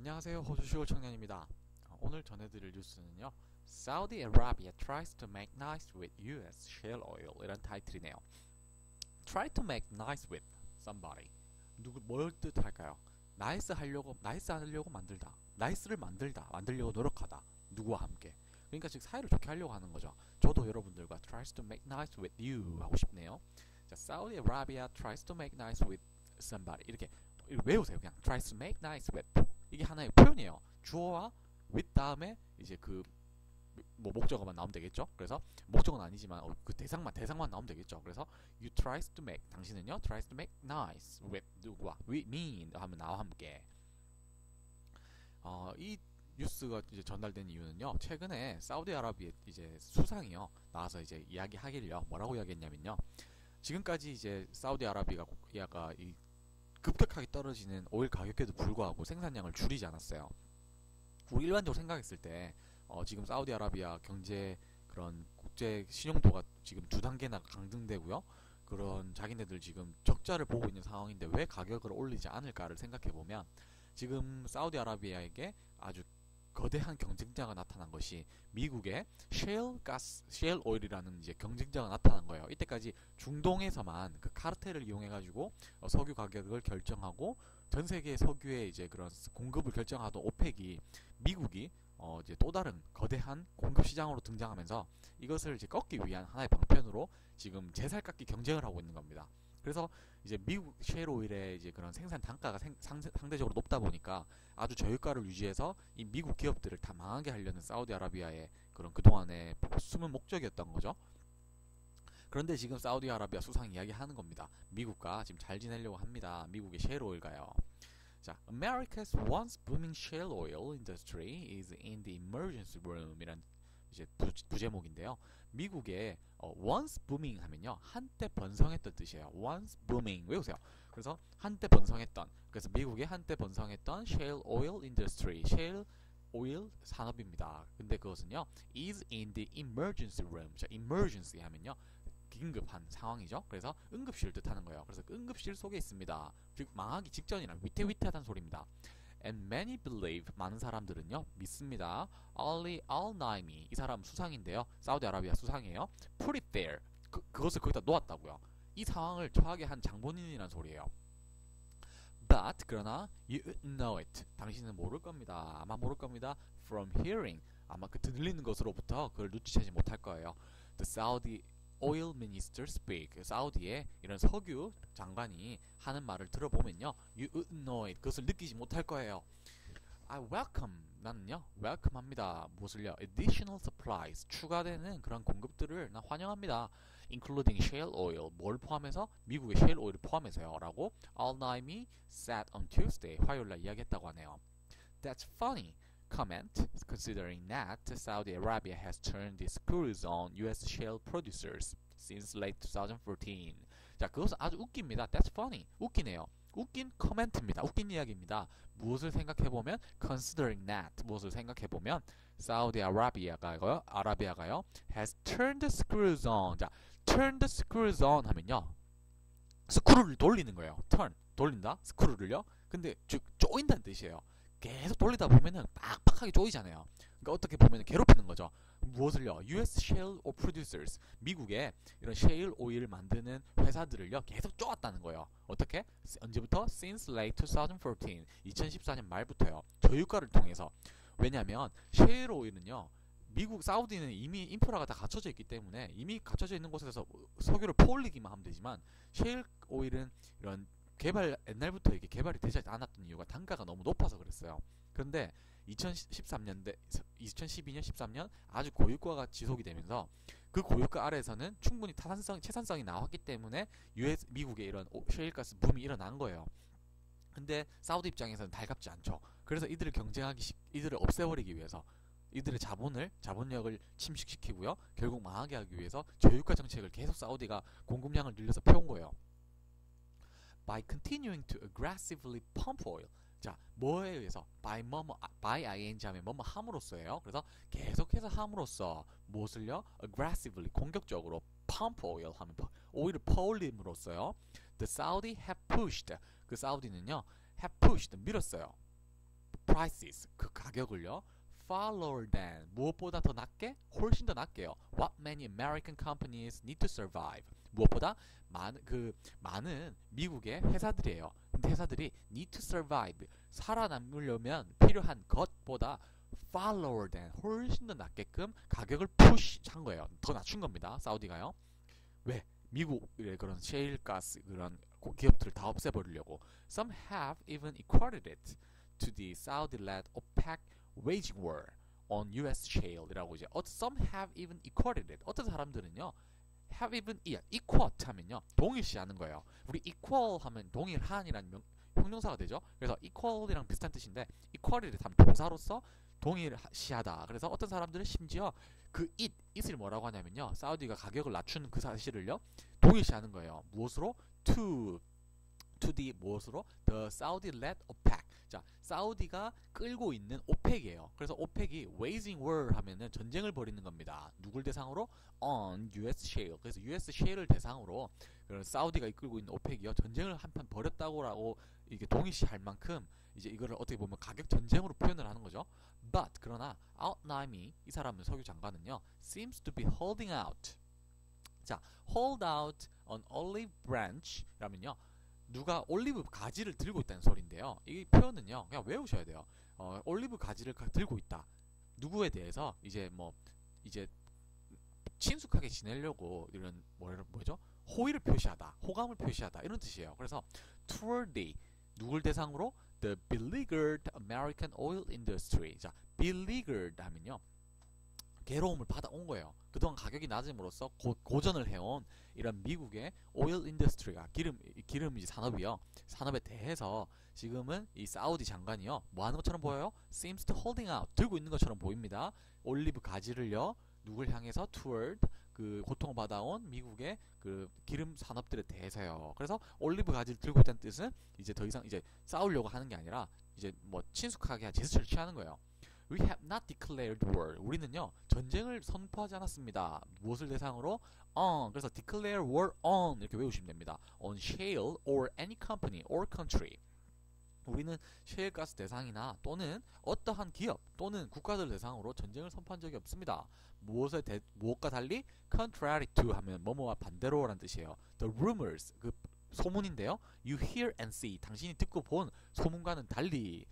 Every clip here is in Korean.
안녕하세요. 호주 시골 청년입니다. 오늘 전해드릴 뉴스는요. Saudi Arabia tries to make nice with US shale oil 이란 타이틀이네요. Try to make nice with somebody. 뭘 뜻할까요? 나이스 하려고 만들다. 나이스를 만들려고 노력하다. 누구와 함께. 그러니까 즉 사이를 좋게 하려고 하는 거죠. 저도 여러분들과 tries to make nice with you 하고 싶네요. 자, Saudi Arabia tries to make nice with somebody. 이렇게 외우세요. 그냥 tries to make nice with. 이게 하나의 표현이에요. 주어와 with 다음에 이제 뭐 목적어만 나오면 되겠죠. 그래서 목적어는 아니지만 그 대상만 나오면 되겠죠. 그래서 you tries to make, 당신은요 tries to make nice with 누구와 with me 하면 나와 함께. 이 뉴스가 이제 전달된 이유는요. 최근에 사우디아라비아 이제 수상이요 나와서 이제 이야기하길요. 뭐라고 이야기했냐면요. 지금까지 이제 사우디아라비아가 이 급격하게 떨어지는 오일 가격에도 불구하고 생산량을 줄이지 않았어요. 우리 일반적으로 생각했을 때 지금 사우디아라비아 경제 그런 국제 신용도가 지금 두 단계나 강등되고요. 그런 자기네들 지금 적자를 보고 있는 상황인데 왜 가격을 올리지 않을까를 생각해 보면 지금 사우디아라비아에게 아주 거대한 경쟁자가 나타난 것이 미국의 셰일 오일이라는 이제 경쟁자가 나타난 거예요. 이때까지 중동에서만 그 카르텔을 이용해 가지고 석유 가격을 결정하고 전 세계 석유의 이제 그런 공급을 결정하던 오펙이 미국이 이제 또 다른 거대한 공급 시장으로 등장하면서 이것을 이제 꺾기 위한 하나의 방편으로 지금 제살깎기 경쟁을 하고 있는 겁니다. 그래서 이제 미국 셰일 오일의 이제 그런 생산 단가가 상대적으로 높다 보니까 아주 저유가를 유지해서 이 미국 기업들을 다 망하게 하려는 사우디아라비아의 그런 그동안의 숨은 목적이었던 거죠. 그런데 지금 사우디아라비아 수상이 이야기하는 겁니다. 미국과 지금 잘 지내려고 합니다. 미국의 셰일 오일가요. 자, America's once booming shale oil industry is in the emergency room 이란 이제 부제목인데요. 미국의 once booming 하면요. 한때 번성했던 뜻이에요. once booming 외우세요. 그래서 한때 번성했던 그래서 미국의 한때 번성했던 shale oil industry shale 오일 산업입니다. 근데 그것은요. is in the emergency room. 자, emergency 하면요. 긴급한 상황이죠. 그래서 응급실을 뜻하는 거예요. 그래서 응급실 속에 있습니다. 즉 망하기 직전이란 위태위태하다는 소리입니다. And many believe 많은 사람들은요 믿습니다. Ali Al-Naimi 이 사람 수상인데요. 사우디아라비아 수상이에요. Put it there 그것을 거기다 놓았다고요. 이 상황을 처하게 한 장본인이란 소리예요. But 그러나 you know it 당신은 모를 겁니다. 아마 모를 겁니다. From hearing 아마 그 들리는 것으로부터 그걸 눈치채지 못할 거예요. The Saudi oil minister speak 사우디의 이런 석유 장관이 하는 말을 들어보면요 you know it 그것을 느끼지 못할 거예요. I welcome 나는요 welcome 합니다. 무엇을요? additional supplies 추가되는 그런 공급들을 나 환영합니다. including shale oil 뭘 포함해서? 미국의 shale oil을 포함해서요 라고 Al-Naimi said on Tuesday 화요일날 이야기했다고 하네요. That's funny comment considering that Saudi Arabia has turned the screws on US shale producers since late 2014. 자, 그것은 아주 웃깁니다. That's funny. 웃기네요. 웃긴 코멘트입니다. 웃긴 이야기입니다. 무엇을 생각해보면 considering that 무엇을 생각해보면 사우디 아라비아가요 has turned the screws on. 자, turn the screws on 하면요 스크루를 돌리는 거예요. turn 돌린다 스크루를요. 근데 즉 조인다는 뜻이에요. 계속 돌리다 보면은 빡빡하게 조이잖아요. 그러니까 어떻게 보면 괴롭히는 거죠. 무엇을요? US shale oil producers 미국의 이런 셰일 오일 만드는 회사들을요 계속 쪼았다는 거예요. 어떻게? 언제부터? Since late 2014 2014년 말부터요. 저유가를 통해서. 왜냐하면 셰일 오일은요 미국 사우디는 이미 인프라가 다 갖춰져 있기 때문에 이미 갖춰져 있는 곳에서 석유를 퍼올리기만 하면 되지만 셰일 오일은 이런 옛날부터 이게 개발이 되지 않았던 이유가 단가가 너무 높아서 그랬어요. 그런데 2012년 13년 아주 고유가가 지속이 되면서 그 고유가 아래에서는 충분히 채산성이 나왔기 때문에 미국의 이런 셰일가스 붐이 일어난 거예요. 근데 사우디 입장에서는 달갑지 않죠. 그래서 이들을 이들을 없애버리기 위해서 이들의 자본력을 침식시키고요. 결국 망하게 하기 위해서 저유가 정책을 계속 사우디가 공급량을 늘려서 펴온 거예요. By continuing to aggressively pump oil. 자, 뭐에 의해서? by ing 하면 뭐뭐 함으로써예요. 그래서 계속해서 함으로써 무엇을요? aggressively 공격적으로 pump oil 하면 오일을 퍼올림으로써요. The Saudi have pushed 그 사우디는요 have pushed 밀었어요. prices 그 가격을요 far lower than 무엇보다 더 낮게 훨씬 더 낮게요. What many American companies need to survive 무엇보다 많은 미국의 회사들이에요. 근데 회사들이 need to survive 살아남으려면 필요한 것보다 far lower than 훨씬 더 낮게끔 가격을 푸시한 거예요. 더 낮춘 겁니다. 사우디가요. 왜? 미국의 그런 셰일가스 그런 기업들을 다 없애버리려고. Some have even equated it to the Saudi-led OPEC waging war on US shale이라고 이제 some have even equated it. 어떤 사람들은요 have even equate 하면요 동일시하는 거예요. 우리 equal 하면 동일한이라는 형용사가 되죠. 그래서 equal이랑 비슷한 뜻인데 equal이를 하면 동사로서 동일시하다. 그래서 어떤 사람들은 심지어 그 it을 뭐라고 하냐면요 사우디가 가격을 낮추는 그 사실을요 동일시하는 거예요. 무엇으로? to the 무엇으로? The Saudi-led OPEC. 자, 사우디가 끌고 있는 오펙이에요. 그래서 오펙이 waging war 하면은 전쟁을 벌이는 겁니다. 누굴 대상으로? On US shale. 그래서 US shale을 대상으로 사우디가 이끌고 있는 오펙이요 전쟁을 한판 벌였다고라고 이게 동일시할 만큼 이제 이거를 어떻게 보면 가격 전쟁으로 표현을 하는 거죠. But 그러나 Al-Naimi 이 사람은 석유 장관은요 seems to be holding out. 자, hold out on olive branch라면요. 누가 올리브 가지를 들고 있다는 소리인데요. 이 표현은요, 그냥 외우셔야 돼요. 올리브 가지를 들고 있다. 누구에 대해서 이제 이제 친숙하게 지내려고 이런 뭐죠? 호의를 표시하다, 호감을 표시하다 이런 뜻이에요. 그래서 toward the 누굴 대상으로 the beleaguered American oil industry. 자, beleaguered 하면요. 괴로움을 받아온 거예요. 그동안 가격이 낮음으로써 고전을 해온 이런 미국의 오일 인더스트리가 기름 산업이요. 산업에 대해서 지금은 이 사우디 장관이요. 뭐 하는 것처럼 보여요? seems to holding out. 들고 있는 것처럼 보입니다. 올리브 가지를요. 누굴 향해서 toward 그 고통을 받아온 미국의 그 기름 산업들에 대해서요. 그래서 올리브 가지를 들고 있다는 뜻은 이제 더 이상 이제 싸우려고 하는 게 아니라 이제 뭐 친숙하게 제스처를 취하는 거예요. We have not declared war. 우리는요 전쟁을 선포하지 않았습니다. 무엇을 대상으로? On. 그래서 declare war on 이렇게 외우시면 됩니다. On shale or any company or country. 우리는 셰일가스 대상이나 또는 어떠한 기업 또는 국가들 대상으로 전쟁을 선포한 적이 없습니다. 무엇과 달리? Contrary to 하면 뭐뭐와 반대로라는 뜻이에요. The rumors 그 소문인데요. You hear and see 당신이 듣고 본 소문과는 달리.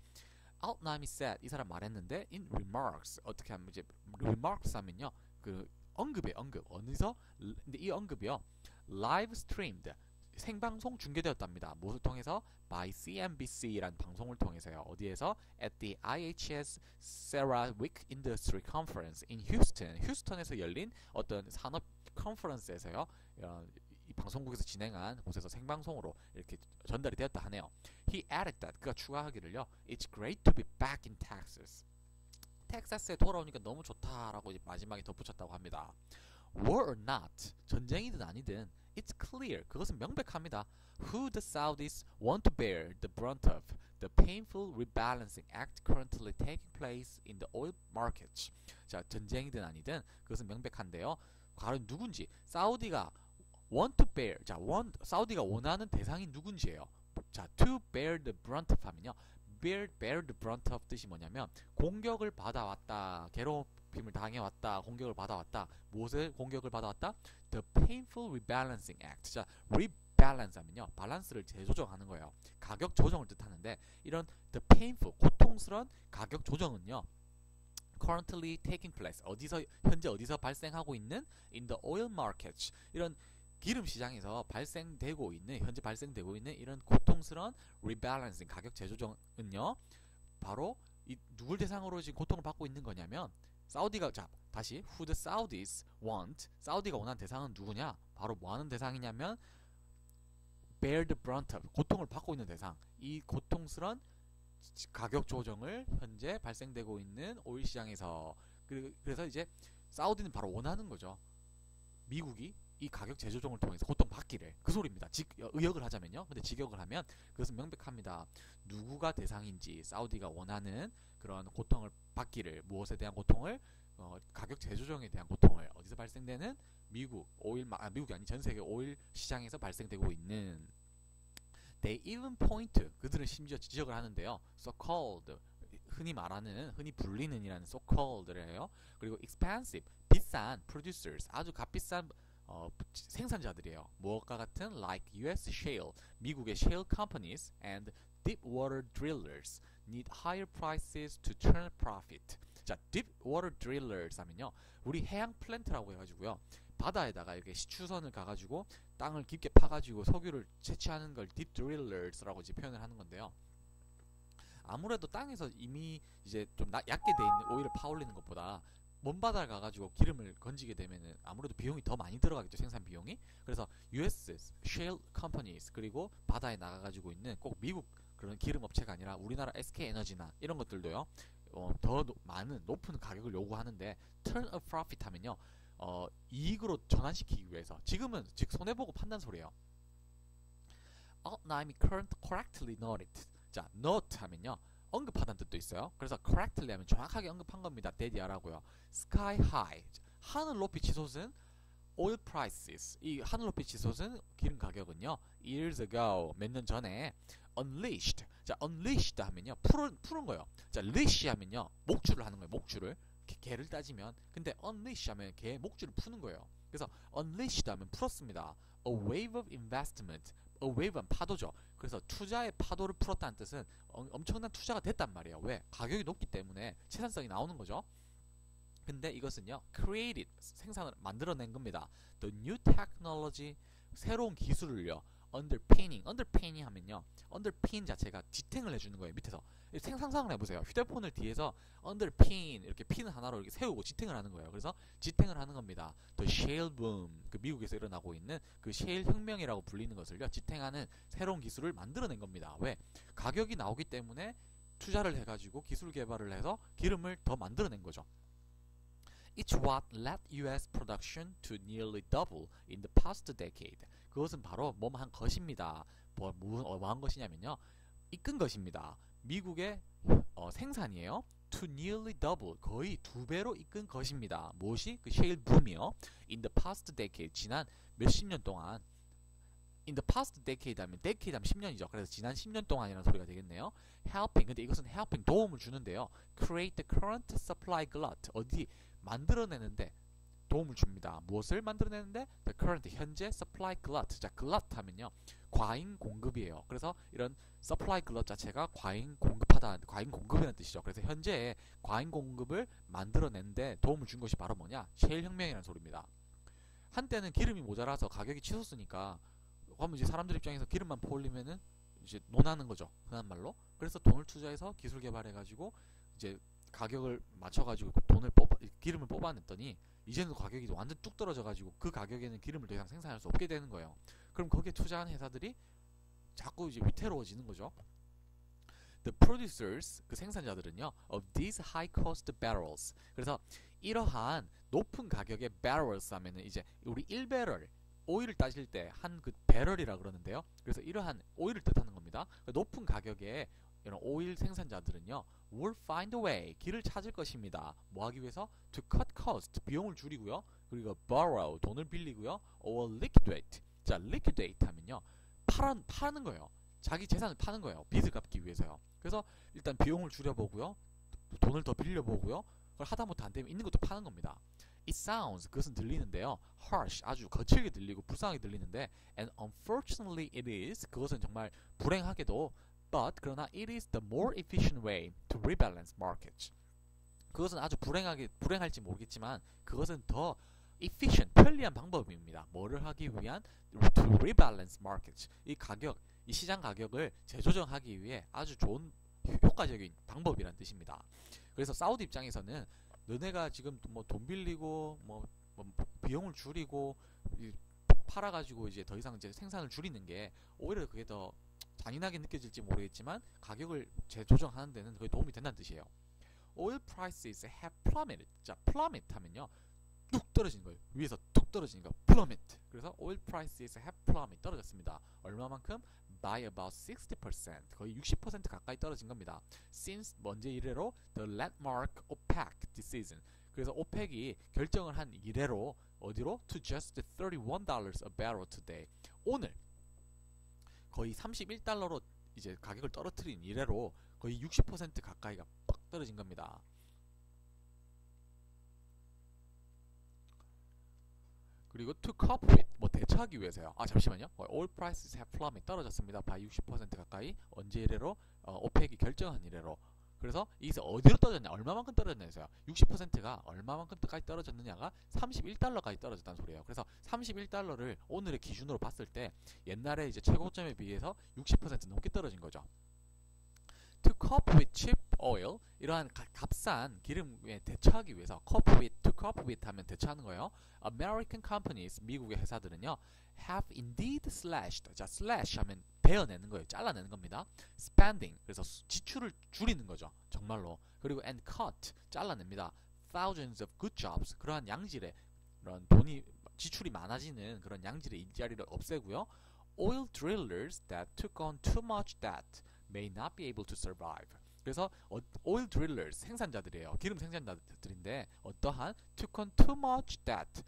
Al-Naimi said 이 사람 말했는데 in remarks 어떻게 하면 이제 remarks 하면요 그 언급 어디서 근데 이 언급이요 live streamed 생방송 중계되었답니다. 무엇을 통해서? by CNBC라는 방송을 통해서요. 어디에서? at the IHS CERAWeek Industry Conference in Houston. 휴스턴에서 열린 어떤 산업 컨퍼런스에서요. 이 방송국에서 진행한 곳에서 생방송으로 이렇게 전달이 되었다 하네요. He added that 그가 추가하기를요. It's great to be back in Texas. 텍사스에 돌아오니까 너무 좋다라고 이제 마지막에 덧붙였다고 합니다. War or not 전쟁이든 아니든 it's clear 그것은 명백합니다. Who the Saudis want to bear the brunt of the painful rebalancing act currently taking place in the oil markets. 자 전쟁이든 아니든 그것은 명백한데요. 과연 누군지 사우디가 want to bear 자 사우디가 원하는 대상이 누군지예요. 자 to bear the brunt of 하면요. bear the brunt of 뜻이 뭐냐면 공격을 받아왔다. 괴롭힘을 당해왔다. 공격을 받아왔다. 무엇을 공격을 받아왔다? The painful rebalancing act. 자 rebalance 하면요. 밸런스를 재조정하는 거예요. 가격 조정을 뜻하는데 이런 the painful 고통스러운 가격 조정은요. currently taking place 현재 어디서 발생하고 있는 in the oil markets 이런 기름 시장에서 현재 발생되고 있는 이런 고통스러운 rebalancing 가격 재조정은요 바로 누굴 대상으로 지금 고통을 받고 있는 거냐면 사우디가 다시 who the Saudis want 사우디가 원하는 대상은 누구냐 바로 뭐 하는 대상이냐면 bear the brunt of 고통을 받고 있는 대상 이 고통스러운 가격 조정을 현재 발생되고 있는 오일 시장에서 그래서 이제 사우디는 바로 원하는 거죠. 미국이 이 가격 재조정을 통해서 고통받기를 그 소리입니다. 의역을 하자면요. 근데 직역을 하면 그것은 명백합니다. 누구가 대상인지 사우디가 원하는 그런 고통을 받기를 무엇에 대한 고통을 가격 재조정에 대한 고통을 어디서 발생되는 미국이 아닌 전 세계 오일 시장에서 발생되고 있는 They even point 그들은 심지어 지적을 하는데요. So-called 흔히 말하는, 흔히 불리는이라는 so-called래요. 그리고 expensive, 비싼 producers, 아주 값비싼 생산자들이에요. 무엇과 같은 like US shale, 미국의 shale companies and deep water drillers need higher prices to turn profit. 자, deep water drillers 하면요, 우리 해양 플랜트라고 해가지고요, 바다에다가 이렇게 시추선을 가가지고 땅을 깊게 파가지고 석유를 채취하는 걸 deep drillers라고 이제 표현을 하는 건데요. 아무래도 땅에서 이미 이제 좀 얕게 돼 있는 오일을 파올리는 것보다 먼 바다를 가가지고 기름을 건지게 되면은 아무래도 비용이 더 많이 들어가겠죠, 생산 비용이. 그래서 US shale companies, 그리고 바다에 나가가지고 있는 꼭 미국 그런 기름 업체가 아니라 우리나라 SK 에너지나 이런 것들도요, 더 많은 높은 가격을 요구하는데 turn a profit 하면요, 이익으로 전환시키기 위해서, 지금은 즉 손해보고 판단 소리예요. Outline correctly noted. 자, note 하면요, 언급하다는 뜻도 있어요. 그래서 correctly 하면 정확하게 언급한 겁니다. 대디하라고요. Sky high, 하늘 높이 치솟은 oil prices, 이 하늘 높이 치솟은 기름 가격은요, years ago, 몇 년 전에 unleashed. 자, unleashed 하면요, 푸른 거예요. 자, leash 하면요, 목줄을 하는 거예요. 목줄을, 개를 따지면. 근데 unleash 하면 개의 목줄을 푸는 거예요. 그래서 unleashed 하면 풀었습니다. A wave of investment. A wave는 파도죠. 그래서 투자의 파도를 풀었다는 뜻은 엄청난 투자가 됐단 말이에요. 왜? 가격이 높기 때문에 채산성이 나오는 거죠. 근데 이것은요, created, 생산을 만들어낸 겁니다. The new technology, 새로운 기술을요, underpinning 하면요, underpin 자체가 지탱을 해주는 거예요. 밑에서 상상을 해보세요. 휴대폰을 뒤에서 underpin, 이렇게 핀 하나로 이렇게 세우고 지탱을 하는 거예요. 그래서 지탱을 하는 겁니다. The shale boom, 그 미국에서 일어나고 있는 그 셰일 혁명이라고 불리는 것을요, 지탱하는 새로운 기술을 만들어낸 겁니다. 왜? 가격이 나오기 때문에 투자를 해가지고 기술 개발을 해서 기름을 더 만들어낸 거죠. It's what led US production to nearly double in the past decade. 그것은 바로 뭐한 것입니다. 뭐한 것이냐면요, 이끈 것입니다. 미국의 생산이에요. To nearly double, 거의 2배로 이끈 것입니다. 무엇이? 그 셰일 붐이요. In the past decade, 지난 몇십 년 동안. In the past decade 하면 decade 하면 10년이죠. 그래서 지난 10년 동안이라는 소리가 되겠네요. Helping, 근데 이것은 helping, 도움을 주는데요. Create the current supply glut, 어디 만들어내는데 도움을 줍니다. 무엇을 만들어내는데? The current, 현재 supply glut. 자, glut 하면요, 과잉 공급이에요. 그래서 이런 supply glut 자체가 과잉 공급하다, 과잉 공급이라는 뜻이죠. 그래서 현재 과잉 공급을 만들어내는데 도움을 준 것이 바로 뭐냐? 셰일 혁명이라는 소리입니다. 한때는 기름이 모자라서 가격이 치솟으니까, 그러면 이제 사람들 입장에서 기름만 퍼올리면은 이제 논하는 거죠, 흔한 말로. 그래서 돈을 투자해서 기술 개발해가지고 이제 가격을 맞춰가지고 기름을 뽑아냈더니 이제는 가격이 완전 뚝 떨어져가지고 그 가격에는 기름을 더 이상 생산할 수 없게 되는 거예요. 그럼 거기에 투자한 회사들이 자꾸 이제 위태로워지는 거죠. The producers, 그 생산자들은요, of these high cost barrels. 그래서 이러한 높은 가격의 barrels 하면은 이제 우리 1배럴 오일을 따질 때 한 그 배럴이라 그러는데요. 그래서 이러한 오일을 뜻하는 겁니다. 높은 가격의 이런 오일 생산자들은요, will find a way, 길을 찾을 것입니다. 뭐 하기 위해서? To cut cost, 비용을 줄이고요. 그리고 borrow, 돈을 빌리고요. or liquidate. 자, liquidate 하면요, 파는 거예요. 자기 재산을 파는 거예요. 빚을 갚기 위해서요. 그래서 일단 비용을 줄여보고요, 돈을 더 빌려보고요. 그걸 하다못해 안 되면 있는 것도 파는 겁니다. It sounds, 그것은 들리는데요, harsh, 아주 거칠게 들리고 불쌍하게 들리는데, and unfortunately it is, 그것은 정말 불행하게도, but 그러나 it is the more efficient way to rebalance markets. 그것은 아주 불행할지 모르겠지만 그것은 더 efficient, 편리한 방법입니다. 뭐를 하기 위한? to rebalance markets. 이 시장 가격을 재조정하기 위해 아주 좋은 효과적인 방법이란 뜻입니다. 그래서 사우디 입장에서는 너네가 지금 뭐 돈 빌리고 뭐 비용을 줄이고 팔아가지고 이제 더 이상 이제 생산을 줄이는 게 오히려 그게 더 잔인하게 느껴질지 모르겠지만 가격을 재조정하는 데는 거의 도움이 된다는 뜻이에요. Oil prices have plummeted. 자, plummet 하면요, 뚝 떨어지는 거예요. 위에서 뚝 떨어지는 거, plummet. 그래서 oil prices have plummeted, 떨어졌습니다. 얼마만큼? By about 60%, 거의 60% 가까이 떨어진 겁니다. Since 먼저 이래로 the landmark OPEC decision. 그래서 오펙이 결정을 한 이래로 어디로? To just $31 a barrel today. 오늘 거의 31달러로 이제 가격을 떨어뜨린 이래로 거의 60% 가까이가 빡 떨어진 겁니다. 그리고 to cope with 뭐 대처하기 위해서요. 아 잠시만요. Oil prices have plummeted 떨어졌습니다. by 60% 가까이. 언제 이래로? 오펙이 결정한 이래로. 그래서 이게 어디로 떨어졌냐? 얼마만큼 떨어졌냐서요. 60%가 얼마만큼까지 떨어졌느냐가 31달러까지 떨어졌다는 소리예요. 그래서 31달러를 오늘의 기준으로 봤을 때 옛날에 이제 최고점에 비해서 60% 넘게 떨어진 거죠. To cope with cheap oil, 이러한 값싼 기름에 대처하기 위해서 to cope with 하면 대처하는 거예요. American companies, 미국의 회사들은요, have indeed slashed. 자, slash 하면 베어내는 거예요. 잘라내는 겁니다. spending, 그래서 지출을 줄이는 거죠. 정말로. 그리고 and cut, 잘라냅니다. thousands of good jobs, 그러한 양질의 그런 돈이 지출이 많아지는 그런 양질의 일자리를 없애고요. Oil drillers that took on too much debt may not be able to survive. 그래서 oil drillers 생산자들이에요. 기름 생산자들인데 어떠한 took on too much debt,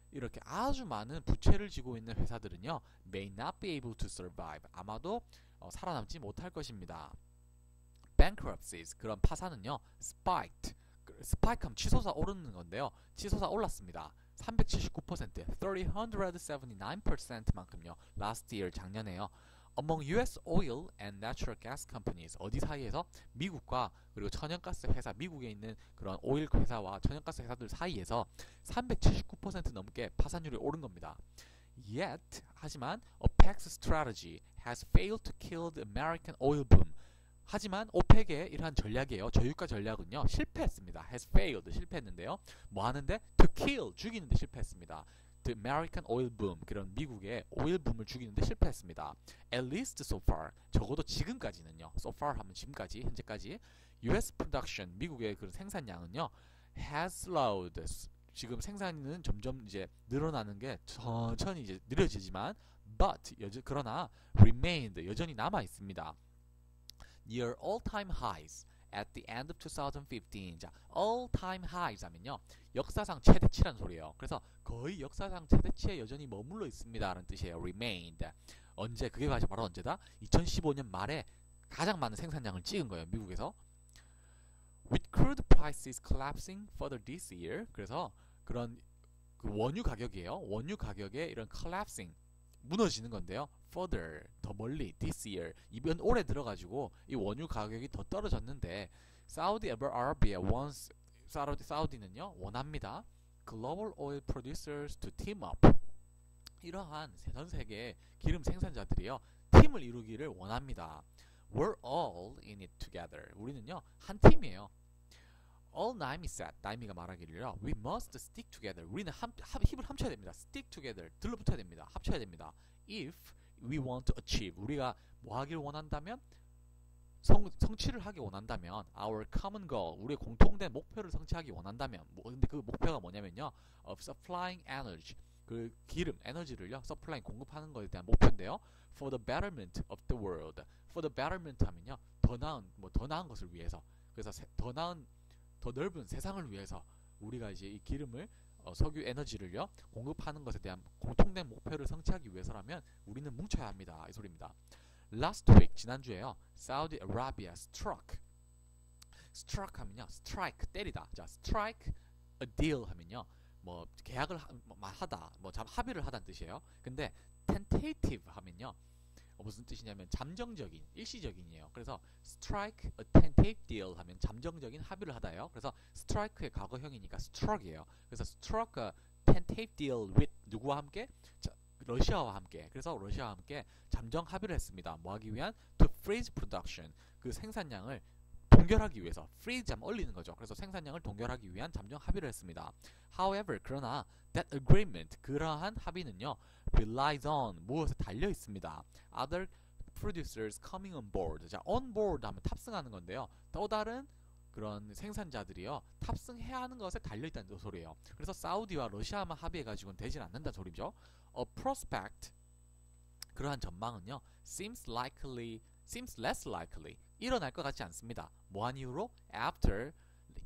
이렇게 아주 많은 부채를 지고 있는 회사들은요, may not be able to survive. 아마도 살아남지 못할 것입니다. bankruptcies, 그런 파산은요, spiked. 스파이크하면 치솟아 오르는 건데요. 치솟아 올랐습니다. 379%, 379%만큼요. last year, 작년에요. Among U.S. oil and natural gas companies, 어디 사이에서? 미국과 그리고 천연가스 회사, 미국에 있는 그런 오일 회사와 천연가스 회사들 사이에서 379% 넘게 파산율이 오른 겁니다. Yet, 하지만 OPEC's strategy has failed to kill the American oil boom. 하지만 오펙의 이러한 전략이에요. 저유가 전략은요, 실패했습니다. has failed, 실패했는데요. 뭐 하는데? to kill, 죽이는데 실패했습니다. The American oil boom, 그런 미국의 오일 붐을 죽이는데 실패했습니다. At least so far, 적어도 지금까지는요. So far 하면 지금까지, 현재까지. US production, 미국의 그 생산량은요, has slowed. 지금 생산은 점점 이제 늘어나는 게 천천히 이제 느려지지만, but 그러나 remained, 여전히 남아 있습니다. Near all-time highs at the end of 2015. 자, all-time highs 하면요, 역사상 최대치란 소리예요. 그래서 거의 역사상 최대치에 여전히 머물러 있습니다라는 뜻이에요. remained. 언제? 그게 바로 언제다? 2015년 말에 가장 많은 생산량을 찍은 거예요. 미국에서. With crude prices collapsing further this year. 그래서 그런 그 원유 가격이에요. 원유 가격의 이런 collapsing, 무너지는 건데요. further, 더 멀리, this year, 이번 올해 들어가지고 이 원유 가격이 더 떨어졌는데, Saudi Arabia wants, 사우디는요, 원합니다. Global oil producers to team up. 이러한 전 세계 기름 생산자들이요, 팀을 이루기를 원합니다. We're all in it together. 우리는요, 한 팀이에요. All Naimi said, 나이미가 말하기를요, we must stick together. 우리는 힘을 합쳐야 됩니다. stick together, 들러붙어야 됩니다. 합쳐야 됩니다. If we want to achieve, 우리가 뭐 하길 원한다면, 성취를 하기 원한다면, our common goal, 우리의 공통된 목표를 성취하기 원한다면, 근데 그 목표가 뭐냐면요, of supplying energy, 그 기름, 에너지를요, supplying, 공급하는 것에 대한 목표인데요. For the betterment of the world. For the betterment 하면요, 더 나은 것을 위해서. 그래서 더 넓은 세상을 위해서 우리가 이제 이 기름을, 석유 에너지를요, 공급하는 것에 대한 공통된 목표를 성취하기 위해서라면 우리는 뭉쳐야 합니다. 이 소리입니다. Last week, 지난주에요, Saudi Arabia struck 하면요, strike, 때리다. 자, strike a deal 하면요, 뭐 계약을 하다, 뭐 합의를 하다는 뜻이에요. 근데 tentative 하면요, 무슨 뜻이냐면 잠정적인, 일시적인이에요. 그래서 strike a tentative deal 하면 잠정적인 합의를 하다예요. 그래서 strike의 과거형이니까 struck이에요. 그래서 struck a tentative deal with 누구와 함께? 자, 러시아와 함께. 그래서 러시아와 함께 잠정 합의를 했습니다. 뭐 하기 위한? to freeze production. 그 생산량을 동결하기 위해서. freeze 하면 얼리는 거죠. 그래서 생산량을 동결하기 위한 잠정 합의를 했습니다. However, 그러나 that agreement, 그러한 합의는요, relies on, 무엇에 달려 있습니다. Other producers coming on board. 자, on board 하면 탑승하는 건데요. 또 다른 그런 생산자들이요, 탑승해야 하는 것에 달려 있다는 소리예요. 그래서 사우디와 러시아만 합의해 가지고는 되진 않는다는 소리죠. A prospect, 그러한 전망은요, seems less likely, 일어날 것 같지 않습니다. 뭐한 이유로? After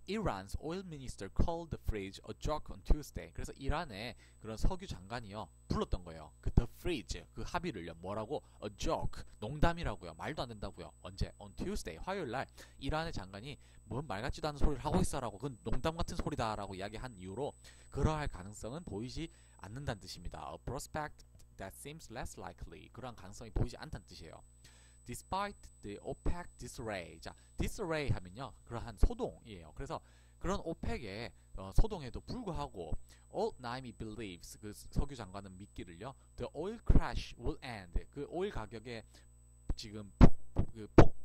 Iran's oil minister called the freeze a joke on Tuesday. 그래서 이란의 그런 석유 장관이요 불렀던 거예요. 그 the freeze 그 합의를요 뭐라고 a joke 농담이라고요. 말도 안 된다고요. 언제? on Tuesday 화요일 날 이란의 장관이 뭔 말 같지도 않은 소리를 하고 있어라고 그건 농담 같은 소리다라고 이야기한 이유로 그러할 가능성은 보이지 않는다는 뜻입니다. A prospect that seems less likely 그러한 가능성이 보이지 않다는 뜻이에요. Despite the OPEC disarray. 자, disarray 하면요. 그러한 소동이에요. 그래서 그런 OPEC의 소동에도 불구하고 Old Naimi believes 그 석유 장관은 믿기를요. The oil crash will end. 그 오일 가격의 지금 폭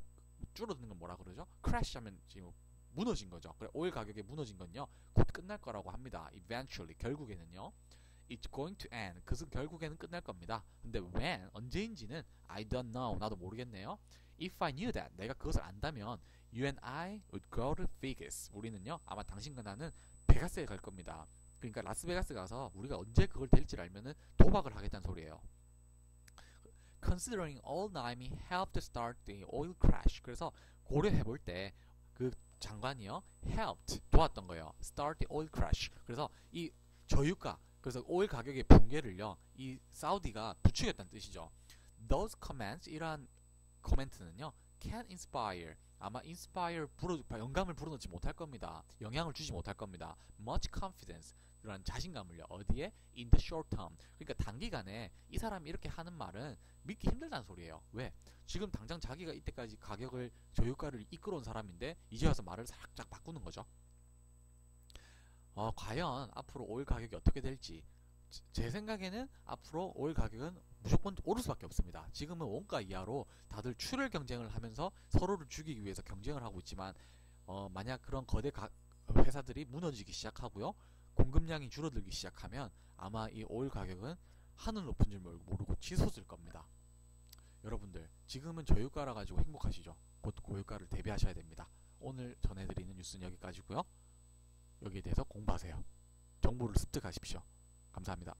줄어드는 건 뭐라 그러죠? crash 하면 지금 무너진 거죠. 그래 오일 가격이 무너진 건요. 곧 끝날 거라고 합니다. Eventually 결국에는요. It's going to end. 그것은 결국에는 끝날 겁니다. 근데 when 언제인지는 I don't know. 나도 모르겠네요. If I knew that 내가 그것을 안다면 you and I would go to Vegas. 우리는요 아마 당신과 나는 베가스에 갈 겁니다. 그러니까 라스베가스 가서 우리가 언제 그걸 될지 알면은 도박을 하겠다는 소리예요. Considering all Naimi helped start the oil crash. 그래서 고려해 볼 때 그 장관이요 helped 도왔던 거예요. Start the oil crash. 그래서 이 저유가 그래서 오일 가격의 붕괴를요 이 사우디가 부추겼다는 뜻이죠. Those comments 이러한 코멘트는요 can inspire 아마 inspire 영감을 불어넣지 못할 겁니다. 영향을 주지 못할 겁니다. Much confidence 이런 자신감을요 어디에? In the short term. 그러니까 단기간에 이 사람이 이렇게 하는 말은 믿기 힘들다는 소리예요. 왜? 지금 당장 자기가 이때까지 가격을 저유가를 이끌어온 사람인데 이제 와서 말을 살짝 바꾸는 거죠. 과연 앞으로 오일 가격이 어떻게 될지 제 생각에는 앞으로 오일 가격은 무조건 오를 수밖에 없습니다. 지금은 원가 이하로 다들 출혈 경쟁을 하면서 서로를 죽이기 위해서 경쟁을 하고 있지만 만약 그런 거대 회사들이 무너지기 시작하고요. 공급량이 줄어들기 시작하면 아마 이 오일 가격은 하늘 높은 줄 모르고 치솟을 겁니다. 여러분들 지금은 저유가라 가지고 행복하시죠? 곧 고유가를 대비하셔야 됩니다. 오늘 전해드리는 뉴스는 여기까지고요. 여기에 대해서 공부하세요. 정보를 습득하십시오. 감사합니다.